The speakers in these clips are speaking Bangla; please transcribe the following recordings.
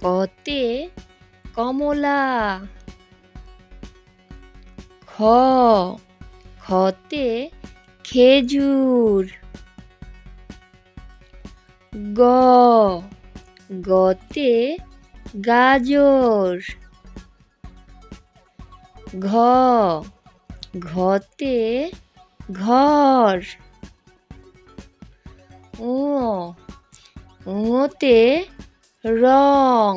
কতে কমলা। খতে খেজুর। গতে গাজর। ঘতে ঘর। ঙতে রং।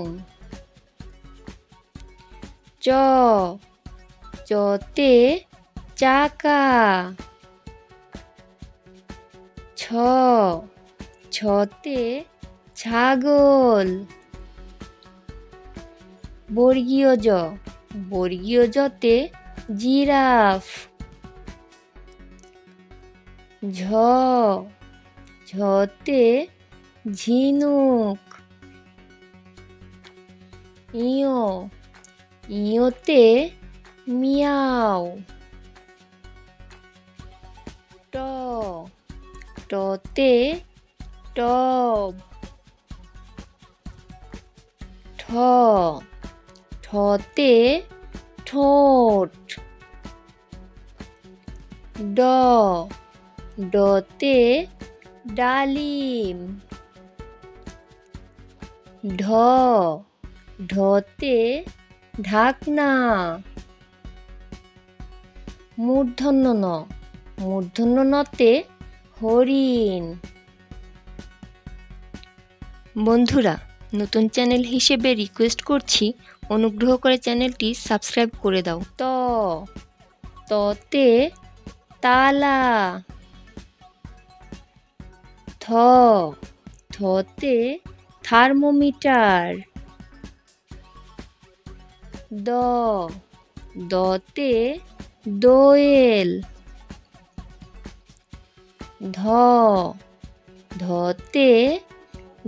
চতে চাকা। ছতে ছাগল। বর্গীয় জতে জিরাফ। ঝতে ঝিনুক। ইয়োতে মিয়াও। টতে টব। ঠতে ঠোঁট। ডতে ডালিম। ঢতে ঢাকনা। মূর্ধন্য নতে হরিণ। বন্ধুরা, নতুন চ্যানেল হিসেবে রিকোয়েস্ট করছি, অনুগ্রহ করে চ্যানেলটি সাবস্ক্রাইব করে দাও। ততে তালা। থতে থার্মোমিটার। দতে দোয়েল। ধতে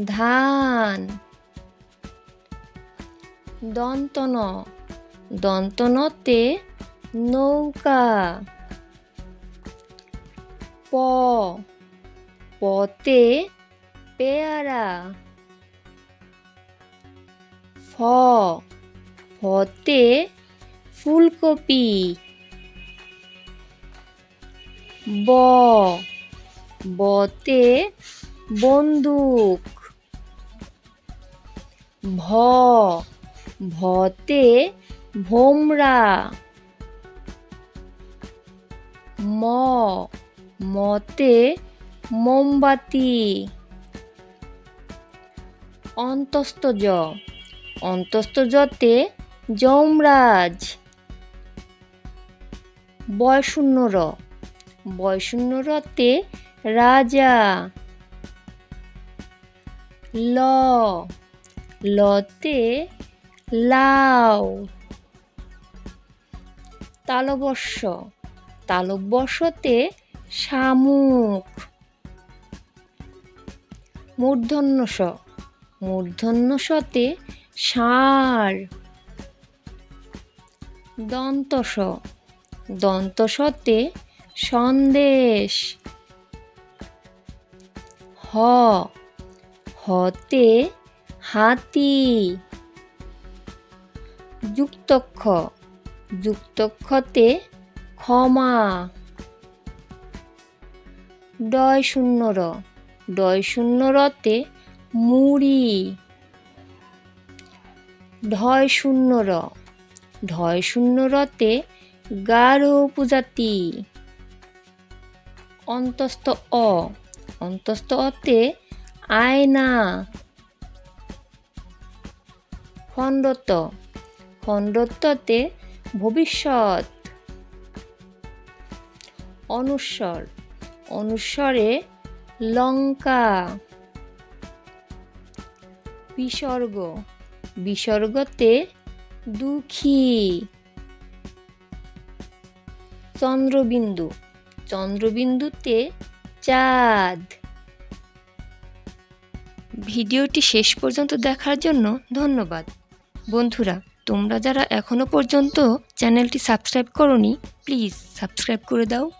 ধান। দন্তনতে নৌকা। পতে পেয়ারা। ফতে ফুলকপি। বতে বন্দুক। ভতে ভোমরা। মতে মোমবাতি। অন্তস্থ জতে যমরাজ। বয়শূন্য রতে রাজা। লতে লাউ। তালব্যস্যতে শামুক। মূর্ধন্য ষতে ষাঁড়। দন্তসতে সন্দেশ। হতে হাতি। যুক্তক্ষতে ক্ষমা। ডয়শূন্য রতে মুড়ি। ঢয়শূন্য রতে গারো উপজাতি। অন্তস্থ অতে আয়না। খণ্ডত্বতে ভবিষ্যৎ। অনুস্বরে লঙ্কা। বিসর্গতে দুঃখী। চন্দ্রবিন্দুতে চাঁদ। ভিডিওটি শেষ পর্যন্ত দেখার জন্য ধন্যবাদ। বন্ধুরা, তোমরা যারা এখনো পর্যন্ত চ্যানেলটি সাবস্ক্রাইব করোনি, প্লিজ সাবস্ক্রাইব করে দাও।